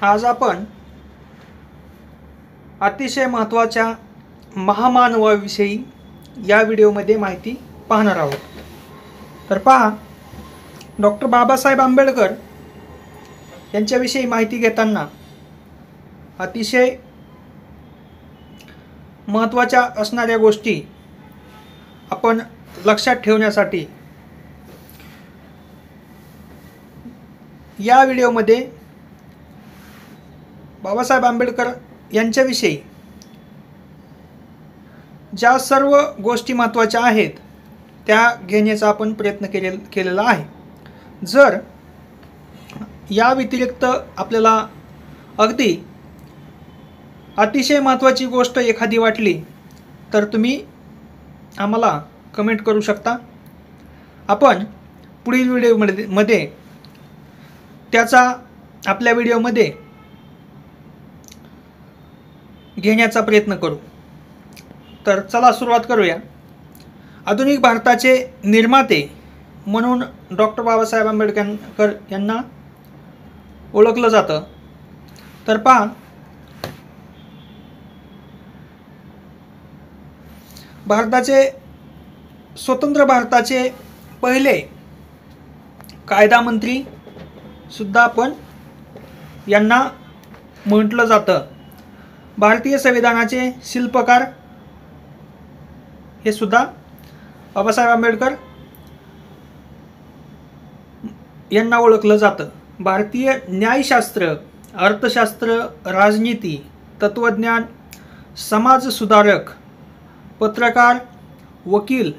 आज आपण अतिशय महत्त्वाच्या महामानवाविषयी या व्हिडिओमध्ये माहिती पाहणार आहोत। तर पहा, डॉक्टर बाबासाहेब आंबेडकर यांच्याविषयी माहिती घेताना अतिशय महत्त्वाच्या असणाऱ्या गोष्टी आपण लक्षात ठेवण्यासाठी या व्हिडिओमध्ये बाबासाहेब आंबेडकर यांच्याविषयी ज्या सर्व गोष्टी महत्त्वाच्या आहेत त्या घेण्याचा आपण प्रयत्न केलेला आहे। जर या व्यतिरिक्त आपल्याला अगदी अतिशय महत्त्वाची गोष्ट एखादी वाटली तर तुम्ही आम्हाला कमेंट करू शकता। आपण पुढील व्हिडिओमध्ये त्याचा आपल्या व्हिडिओमध्ये घेण्याचा प्रयत्न करू। तर चला सुरुवात करूया। आधुनिक भारताचे निर्माते म्हणून डॉक्टर बाबासाहेब आंबेडकर यांना ओळखलं जातं। तर पहा, स्वतंत्र भारताचे पहिले कायदा मंत्री सुद्धा आपण यांना म्हटलं जातं। भारतीय संविधानाचे शिल्पकार हे सुद्धा बाबासाहेब आंबेडकर यांना ओळखलं जातं। भारतीय न्यायशास्त्र, अर्थशास्त्र, राजनीती, तत्त्वज्ञान, समाज सुधारक, पत्रकार, वकील,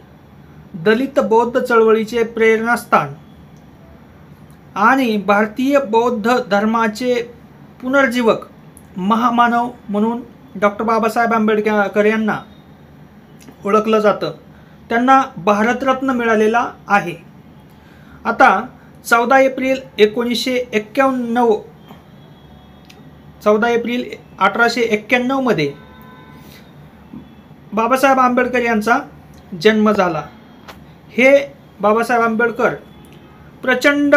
दलित बौद्ध चळवळीचे प्रेरणास्थान आणि भारतीय बौद्ध धर्माचे पुनर्जीवक महामानव म्हणून डॉक्टर बाबासाहेब आंबेडकर यांना ओळखलं जातं। त्यांना भारतरत्न मिळालेला आहे। आता 14 एप्रिल 1891 मध्ये बाबासाहेब आंबेडकर यांचा जन्म झाला। हे बाबासाहेब आंबेडकर प्रचंड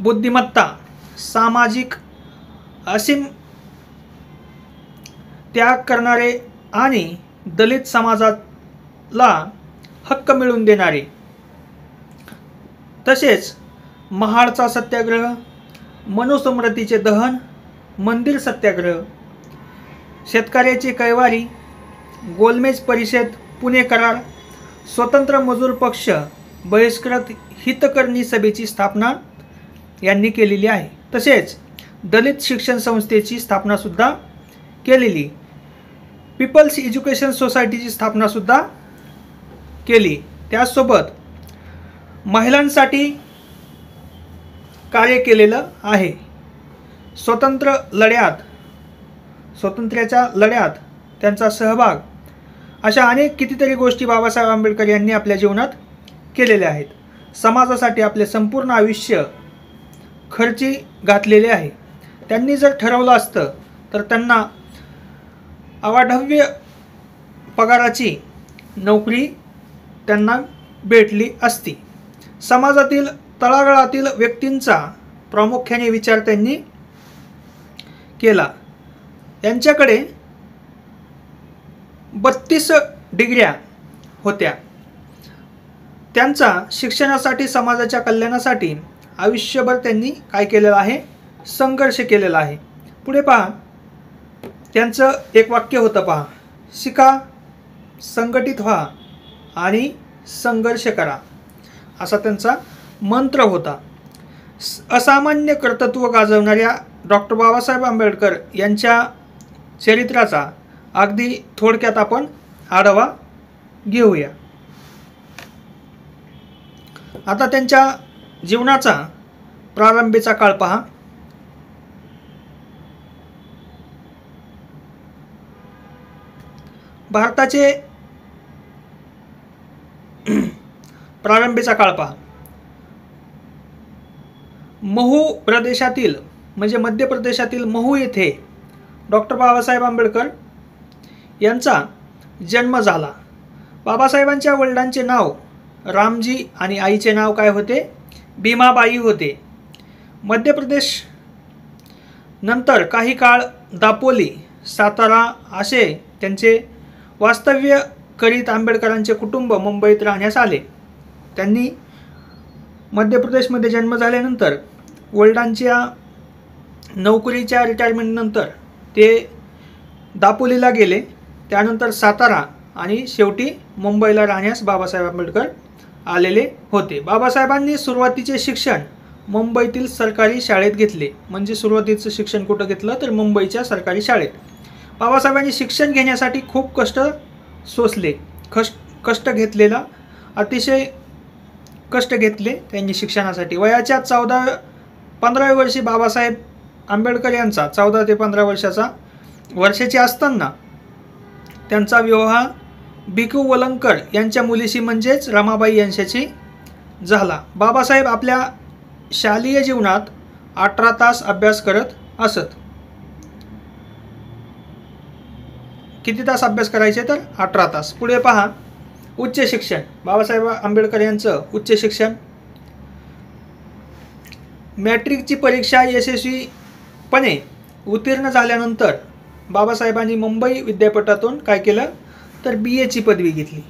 बुद्धिमत्ता, सामाजिक असीम त्याग करणारे आणि दलित समाजाला हक्क मिळवून देणारे, तसेच महाडचा सत्याग्रह, मनुस्मृतीचे दहन, मंदिर सत्याग्रह, शेतकऱ्याची कैवारी, गोलमेज परिषद, पुणे करार, स्वतंत्र मजूर पक्ष, बहिष्कृत हितकरणी सभेची स्थापना यांनी केलेली आहे। तसेच दलित शिक्षण संस्थेची स्थापना सुद्धा केलेली, पीपल्स एज्युकेशन सोसायटीची स्थापना सुद्धा केली। त्यासोबत महिलांसाठी कार्य केलेलं आहे। स्वातंत्र्याच्या लढ्यात त्यांचा सहभाग, अशा अनेक कितीतरी गोष्टी बाबासाहेब आंबेडकर यांनी आपल्या जीवनात केलेल्या आहेत। समाजासाठी आपले संपूर्ण आयुष्य खर्ची घातलेले आहे। त्यांनी जर ठरवलं असतं तर त्यांना अवाढव्य पगाराची नोकरी त्यांना भेटली असती। समाजातील तळागाळातील व्यक्तींचा प्रामुख्याने विचार त्यांनी केला। यांच्याकडे 32 डिग्र्या होत्या। त्यांचा शिक्षणासाठी, समाजाच्या कल्याणासाठी आयुष्यभर त्यांनी काय केलेलं आहे? संघर्ष केलेला आहे। पुढे पहा, त्यांचं एक वाक्य होतं पहा, शिका, संघटित व्हा आणि संघर्ष करा, असा त्यांचा मंत्र होता। असामान्य कर्तृत्व गाजवणाऱ्या डॉक्टर बाबासाहेब आंबेडकर यांच्या चरित्राचा अगदी थोडक्यात आपण आढावा घेऊया। आता त्यांच्या जीवनाचा प्रारंभीचा काळ पहा। भारताचे प्रारंभीचा काळ पहा। महू प्रदेशातील म्हणजे मध्य प्रदेशातील महू येथे डॉक्टर बाबासाहेब आंबेडकर यांचा जन्म झाला। बाबासाहेबांच्या वडिलांचे नाव रामजी आणि आईचे नाव काय होते? भीमाबाई होते। मध्य प्रदेश नंतर काही काळ दापोली, सातारा असे त्यांचे वास्तव्य करीत आंबेडकरांचे कुटुंब मुंबईत राहण्यास आले. त्यांनी मध्य प्रदेशमध्ये जन्म झाल्यानंतर वडिलांच्या नोकरीच्या रिटायरमेंटनंतर ते दापोलीला गेले. त्यानंतर सातारा आणि शेवटी मुंबईला राहण्यास बाबासाहेब आंबेडकर आलेले होते. बाबासाहेबांनी सुरुवातीचे शिक्षण मुंबईतील सरकारी शाळेत घेतले. म्हणजे सुरुवातीचं शिक्षण कुठं घेतलं तर मुंबईच्या सरकारी शाळेत. बाबासाहेबांनी शिक्षण घेण्यासाठी खूप कष्ट सोसले. कष्ट घेतलेला अतिशय कष्ट घेतले त्यांनी शिक्षणासाठी. वयाच्या 15व्या वर्षी बाबासाहेब आंबेडकर यांचा 14 ते 15 वर्षाचे असताना त्यांचा विवाह भिकू वलंकर यांच्या मुलीशी म्हणजेच रमाबाई यांच्याशी झाला. बाबासाहेब आपल्या शालेय जीवनात 18 तास अभ्यास करत असत. किती तास अभ्यास करायचे तर 18 तास. पुढे पहा, उच्च शिक्षण. बाबासाहेब आंबेडकर यांचं उच्च शिक्षण. मॅट्रिकची परीक्षा यशस्वीपणे उत्तीर्ण झाल्यानंतर बाबासाहेबांनी मुंबई विद्यापीठातून काय केलं तर BA ची पदवी घेतली.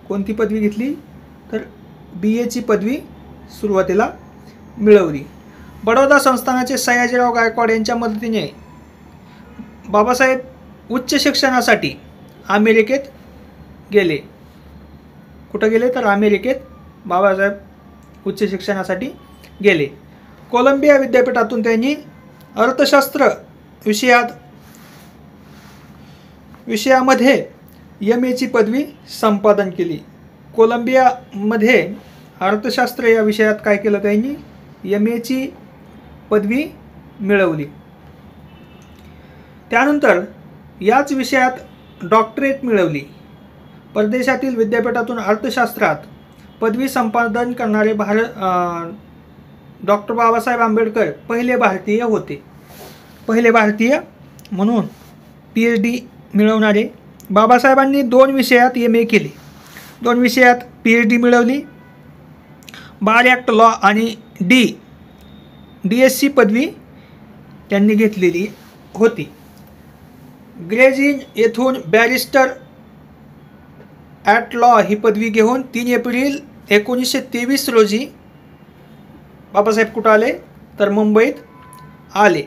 कोणती पदवी घेतली तर BA ची पदवी सुरुवातीला मिळवली. बडोदा संस्थानाचे सयाजीराव गायकवाड यांच्या मदतीने बाबासाहेब उच्च शिक्षणासाठी अमेरिकेत गेले. कुठं गेले तर अमेरिकेत बाबासाहेब उच्च शिक्षणासाठी गेले. कोलंबिया विद्यापीठातून त्यांनी अर्थशास्त्र विषयामध्ये MA ची पदवी संपादन केली. कोलंबियामध्ये अर्थशास्त्र या विषयात काय केलं त्यांनी MA ची पदवी मिळवली. त्यानंतर याच विषयात डॉक्टरेट मिळवली. परदेशातील विद्यापीठातून अर्थशास्त्रात पदवी संपादन करणारे डॉक्टर बाबासाहेब आंबेडकर पहिले भारतीय होते. पहिले भारतीय म्हणून PhD मिळवणारे. बाबासाहेबांनी 2 विषयात MA केले. 2 विषयात PhD मिळवली. बार ॲक्ट लॉ आणि DSc पदवी त्यांनी घेतलेली होती. ग्रेज इन येथून बॅरिस्टर ॲट लॉ ही पदवी घेऊन 3 एप्रिल 1923 रोजी बाबासाहेब कुठं आले तर मुंबईत आले.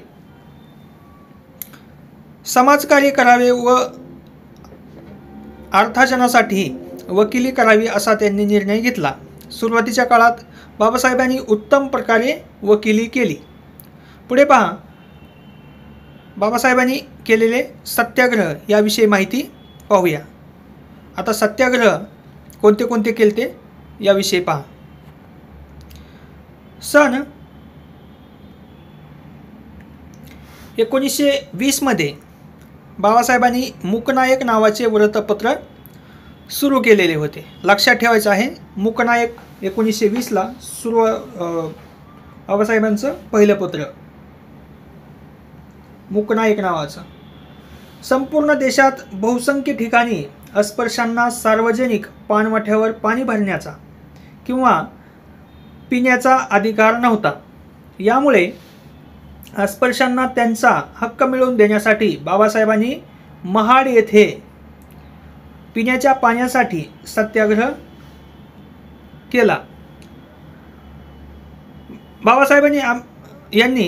समाजकार्य करावे व अर्थार्जनासाठी वकिली करावी असा त्यांनी निर्णय घेतला. सुरुवातीच्या काळात बाबासाहेबांनी उत्तम प्रकारे वकिली केली. पुढे पहा, बाबासाहेबांनी केलेले सत्याग्रह याविषयी माहिती पाहूया. आता सत्याग्रह कोणते कोणते केले ते याविषयी पहा. सन 1920 मध्ये बाबासाहेबांनी मूकनायक नावाचे वृत्तपत्र सुरू केलेले होते. लक्षात ठेवायचं आहे, मूकनायक 1920ला सुरू बाबासाहेबांचं पहिलं पत्र मूकनायक नावाचं. संपूर्ण देशात बहुसंख्य ठिकाणी अस्पृश्यांना सार्वजनिक पाणवठ्यावर पाणी भरण्याचा किंवा पिण्याचा अधिकार नव्हता. यामुळे अस्पृश्यांना त्यांचा हक्क मिळवून देण्यासाठी बाबासाहेबांनी महाड येथे पिण्याच्या पाण्यासाठी सत्याग्रह केला. बाबासाहेबांनी यांनी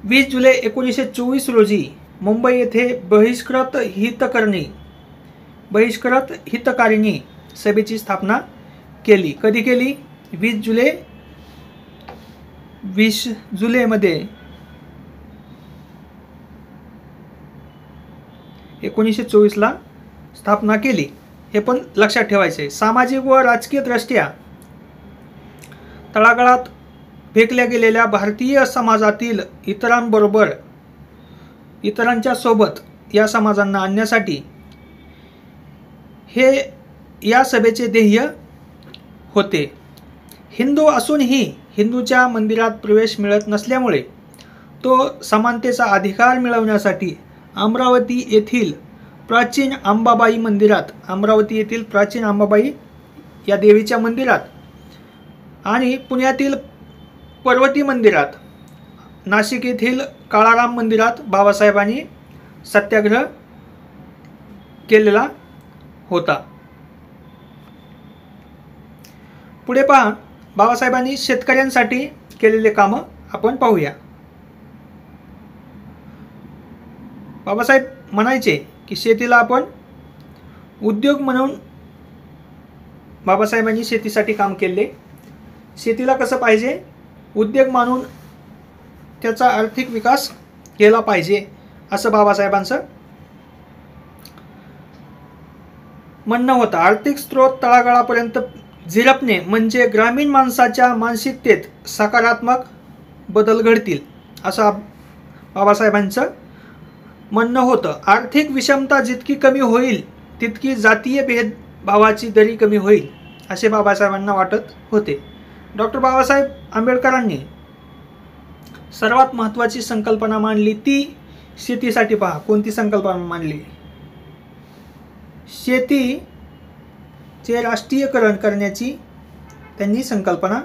20 जुलै 1924 रोजी मुंबई येथे बहिष्कृत हितकारिणी सभेची स्थापना केली. कधी केली? 20 जुलैमध्ये 1924ला स्थापना केली. हे पण लक्षात ठेवायचे. सामाजिक व राजकीय दृष्ट्या तळागाळात फेकल्या गेलेल्या भारतीय समाजातील इतरांच्या सोबत या समाजांना आणण्यासाठी हे या सभेचे ध्येय होते. हिंदू असूनही हिंदूच्या मंदिरात प्रवेश मिळत नसल्यामुळे तो समानतेचा अधिकार मिळवण्यासाठी अमरावती येथील प्राचीन अंबाबाई या देवीच्या मंदिरात आणि पुण्यातील पर्वती मंदिरात नाशिक येथील काळाराम मंदिरात बाबासाहेबांनी सत्याग्रह केलेला होता. पुढे पहा, बाबासाहेबांनी शेतकऱ्यांसाठी केलेले कामं आपण पाहूया. बाबासाहेब म्हणायचे की शेतीला आपण उद्योग म्हणून बाबासाहेबांनी शेतीसाठी काम केले. शेतीला कसं पाहिजे, उद्योग मानून त्याचा आर्थिक विकास केला पाहिजे असं बाबासाहेबांचं म्हणणं होतं. आर्थिक स्रोत तळागाळापर्यंत झिरपणे म्हणजे ग्रामीण माणसाच्या मानसिकतेत सकारात्मक बदल घडतील असं बाबासाहेबांचं म्हणणं होतं. आर्थिक विषमता जितकी कमी होईल तितकी जातीय भेदभावाची दरी कमी होईल असे बाबासाहेबांना वाटत होते. डॉक्टर बाबासाहेब आंबेडकरांनी सर्वात महत्त्वाची संकल्पना मांडली ती शेतीसाठी. पहा कोणती संकल्पना मांडली. शेतीचे राष्ट्रीयकरण करण्याची त्यांनी संकल्पना,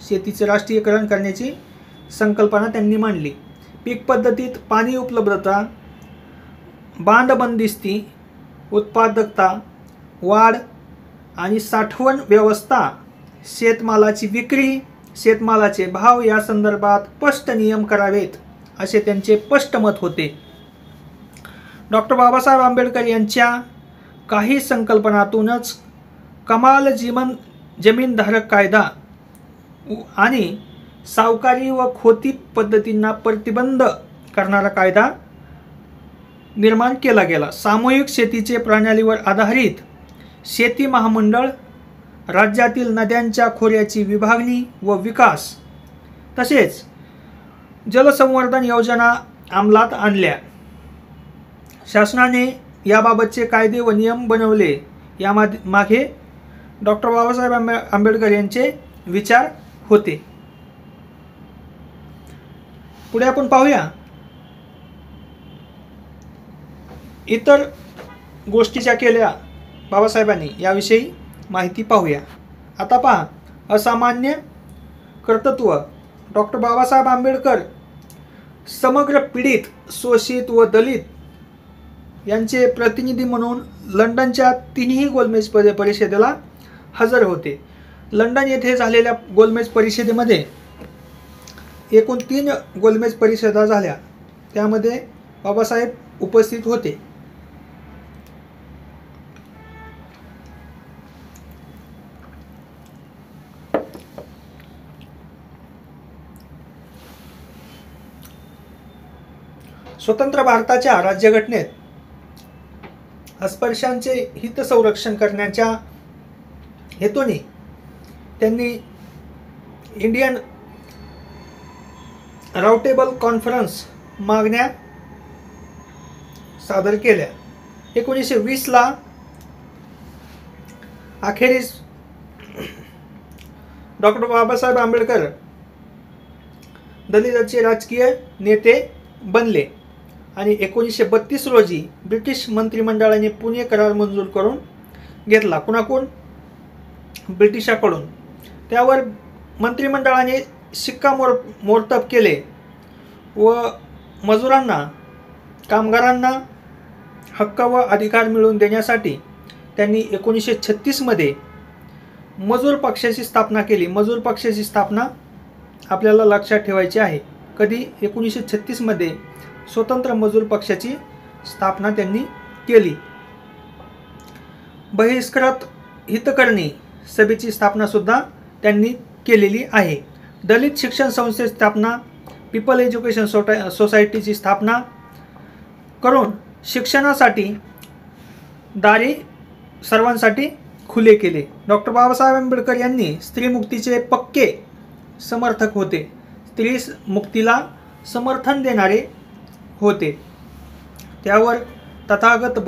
शेतीचे राष्ट्रीयकरण करण्याची संकल्पना त्यांनी मांडली. पीक पद्धतीत पाणी उपलब्धता, बांध बंदिस्ती, उत्पादकता वाढ आणि साठवण व्यवस्था, शेतमालाची विक्री, शेतमालाचे भाव या संदर्भात स्पष्ट नियम करावेत असे त्यांचे स्पष्ट मत होते. डॉक्टर बाबासाहेब आंबेडकर यांच्या काही संकल्पनातूनच कमाल जमीनधारक कायदा आणि सावकारी व खोती पद्धतींना प्रतिबंध करणारा कायदा निर्माण केला गेला. सामूहिक शेतीचे प्रणालीवर आधारित शेती महामंडळ, राज्यातील नद्यांच्या खोऱ्याची विभागणी व विकास तसेच जलसंवर्धन योजना अंमलात आणल्या. शासनाने याबाबतचे कायदे व नियम बनवले. यामागे डॉक्टर बाबासाहेब आंबेडकर यांचे विचार होते. पुढे आपण पाहूया इतर गोष्टी ज्या केल्या बाबासाहेबांनी याविषयी माहिती पाहूया. आता पहा, असामान्य कर्तृत्व. डॉक्टर बाबासाहेब आंबेडकर समग्र पीडित, शोषित व दलित यांचे प्रतिनिधी म्हणून लंडनच्या तिन्ही गोलमेज परिषदेला हजर होते. लंडन येथे झालेल्या गोलमेज परिषदेमध्ये एकूण 3 गोलमेज परिषदा झाल्या. त्यामध्ये बाबासाहेब उपस्थित होते. स्वतंत्र भारताच्या राज्यघटनेत अस्पृश्यांचे हित संरक्षण करण्याच्या हेतूने त्यांनी इंडियन राउंडेबल कॉन्फरन्स मागण्या सादर केल्या. 1920ला अखेरीस डॉक्टर बाबासाहेब आंबेडकर दलितांचे राजकीय नेते बनले आणि 1932 रोजी ब्रिटिश मंत्रिमंडळाने पुणे करार मंजूर करून घेतला. कुणाकडून? ब्रिटिशाकडून. त्यावर मंत्रिमंडळाने शिक्कामोर्तब केले व मजुरांना, कामगारांना हक्क व अधिकार मिळवून देण्यासाठी त्यांनी 1936 मध्ये मजूर पक्षाची स्थापना केली. मजूर पक्षाची स्थापना आपल्याला लक्षात ठेवायची आहे. कधी? 1936 मध्ये स्वतंत्र मजूर पक्षाची स्थापना त्यांनी केली. बहिष्कृत हितकर्णी सभेची स्थापना सुद्धा त्यांनी केलेली आहे. दलित शिक्षण संस्थेची स्थापना, पीपल एज्युकेशन सोसायटीची स्थापना करून शिक्षणासाठी दारी सर्वांसाठी खुले केले. डॉक्टर बाबासाहेब आंबेडकर यांनी स्त्रीमुक्तीचे पक्के समर्थक होते. स्त्री मुक्तीला समर्थन देणारे होते. त्यावर तथागत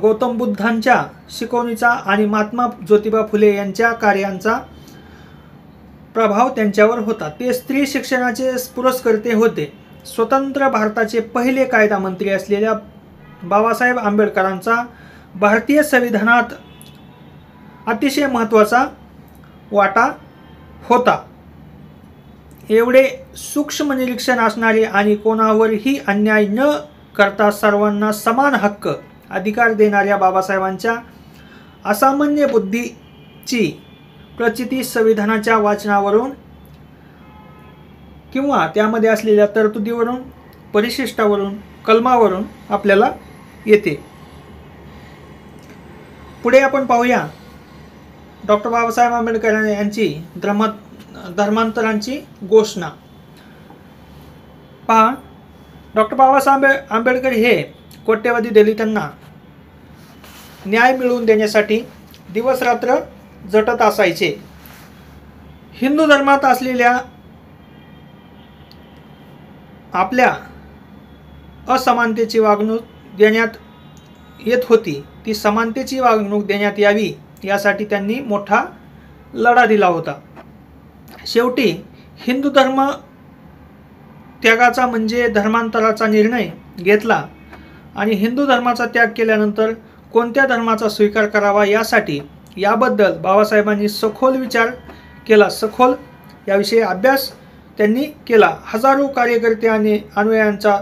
गौतम बुद्धांच्या शिकवणीचा आणि महात्मा ज्योतिबा फुले यांच्या कार्यांचा प्रभाव त्यांच्यावर होता. ते स्त्री शिक्षणाचे पुरस्कर्ते होते. स्वतंत्र भारताचे पहिले कायदा मंत्री असलेल्या बाबासाहेब आंबेडकरांचा भारतीय संविधानात अतिशय महत्त्वाचा वाटा होता. एवढे सूक्ष्म निरीक्षण असणारे आणि कोणावरही अन्याय न करता सर्वांना समान हक्क अधिकार देणाऱ्या बाबासाहेबांच्या असामान्य बुद्धीची प्रचिती संविधानाच्या वाचनावरून किंवा त्यामध्ये असलेल्या तरतुदीवरून, परिशिष्टावरून, कलमावरून आपल्याला येते. पुढे आपण पाहूया डॉक्टर बाबासाहेब आंबेडकर यांची धर्मांतरांची घोषणा. पहा, डॉक्टर बाबासाहेब आंबेडकर हे कोट्यवधी दलितांना न्याय मिळवून देण्यासाठी दिवसरात्र झटत असायचे. हिंदू धर्मात असलेल्या आपल्या असमानतेची वागणूक देण्यात येत होती, ती समानतेची वागणूक देण्यात यावी यासाठी त्यांनी मोठा लढा दिला होता. शेवटी हिंदू धर्म त्यागाचा म्हणजे धर्मांतराचा निर्णय घेतला आणि हिंदू धर्माचा त्याग केल्यानंतर कोणत्या धर्माचा स्वीकार करावा याबद्दल बाबासाहेबांनी सखोल विचार केला. सखोल याविषयी अभ्यास त्यांनी केला. हजारो कार्यकर्ते आणि अनुयायांचा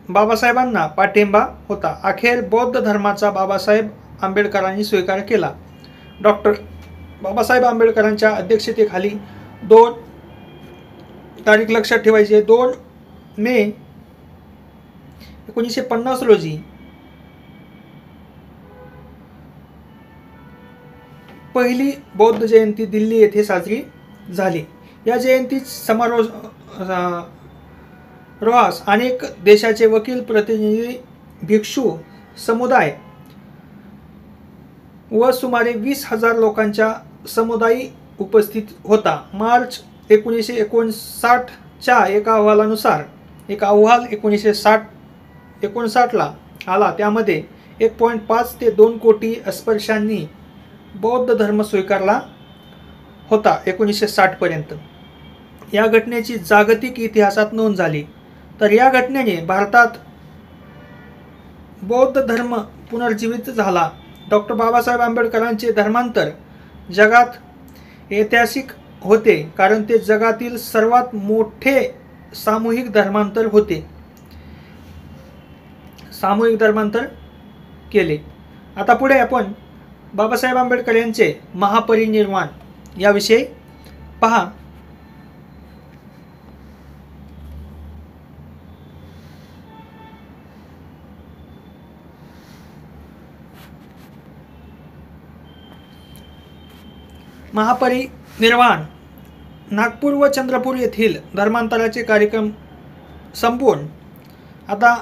बाबासाहेबांना पाठिंबा होता. अखेर बौद्ध धर्माचा बाबासाहेब आंबेडकरांनी स्वीकार केला. डॉक्टर बाबासाहेब आंबेडकरांच्या अध्यक्षतेखाली 2 तारीख लक्षात ठेवायची, 2 मे 1950 रोजी पहिली बौद्ध जयंती दिल्ली येथे साजरी झाली. या जयंती समारोहास अनेक देशाचे वकील, प्रतिनिधी, भिक्षू समुदाय व सुमारे 20,000 लोकांचा समुदाय उपस्थित होता. मार्च 1959च्या एक अहवालानुसार एक अहवाल 1959ला आला. त्यामध्ये 1.5 ते 2 कोटी अस्पृश्यांनी बौद्ध धर्म स्वीकारला होता 1960 पर्यंत. या घटनेची जागतिक इतिहासात नोंद झाली. तर या घटनेने भारतात बौद्ध धर्म पुनर्जीवित झाला. डॉक्टर बाबासाहेब आंबेडकरांचे धर्मांतर जगात ऐतिहासिक होते, कारण ते जगातील सर्वात मोठे सामूहिक धर्मांतर होते. सामूहिक धर्मांतर केले. आता पुढे आपण बाबासाहेब आंबेडकर यांचे महापरिनिर्वाण याविषयी पहा. महापरिनिर्वाण नागपूर व चंद्रपूर येथील धर्मांतराचे कार्यक्रम संपवून आता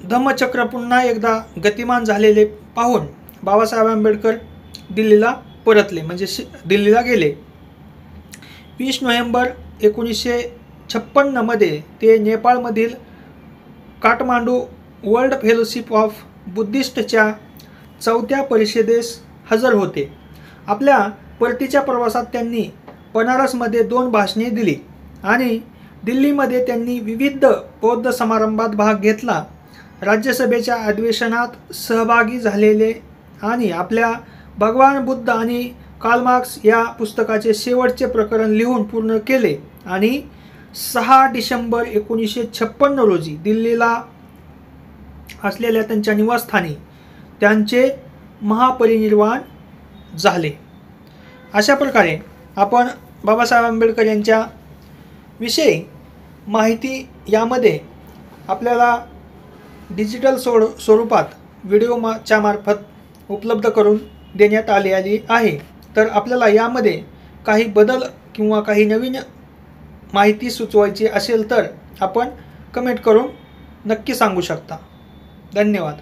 धम्मचक्र पुन्हा एकदा गतिमान झालेले पाहून बाबासाहेब आंबेडकर दिल्लीला परतले, म्हणजे दिल्लीला गेले. 20 नोव्हेंबर 1956 मध्ये ते नेपाळमधील काठमांडू वर्ल्ड फेलोशिप ऑफ बुद्धिस्टच्या 4थ्या परिषदेस हजर होते. आपल्या परतीच्या प्रवासात त्यांनी बनारसमध्ये 2 भाषणे दिली आणि दिल्लीमध्ये त्यांनी विविध बौद्ध समारंभात भाग घेतला. राज्यसभेच्या अधिवेशनात सहभागी झालेले आणि आपल्या भगवान बुद्ध आणि कार्ल मार्क्स या पुस्तकाचे शेवटचे प्रकरण लिहून पूर्ण केले आणि 6 डिसेंबर 1956 रोजी दिल्लीला असलेल्या त्यांच्या निवासस्थानी त्यांचे महापरिनिर्वाण झाले. अशा प्रकारे आपण बाबासाहेब आंबेडकर यांच्या विषयी माहिती यामध्ये आपल्याला डिजिटल स्वरूपात व्हिडिओच्या मार्फत उपलब्ध करून देण्यात आलेली आहे. तर आपल्याला यामध्ये काही बदल किंवा काही नवीन माहिती सुचवायची असेल तर आपण कमेंट करून नक्की सांगू शकता. धन्यवाद.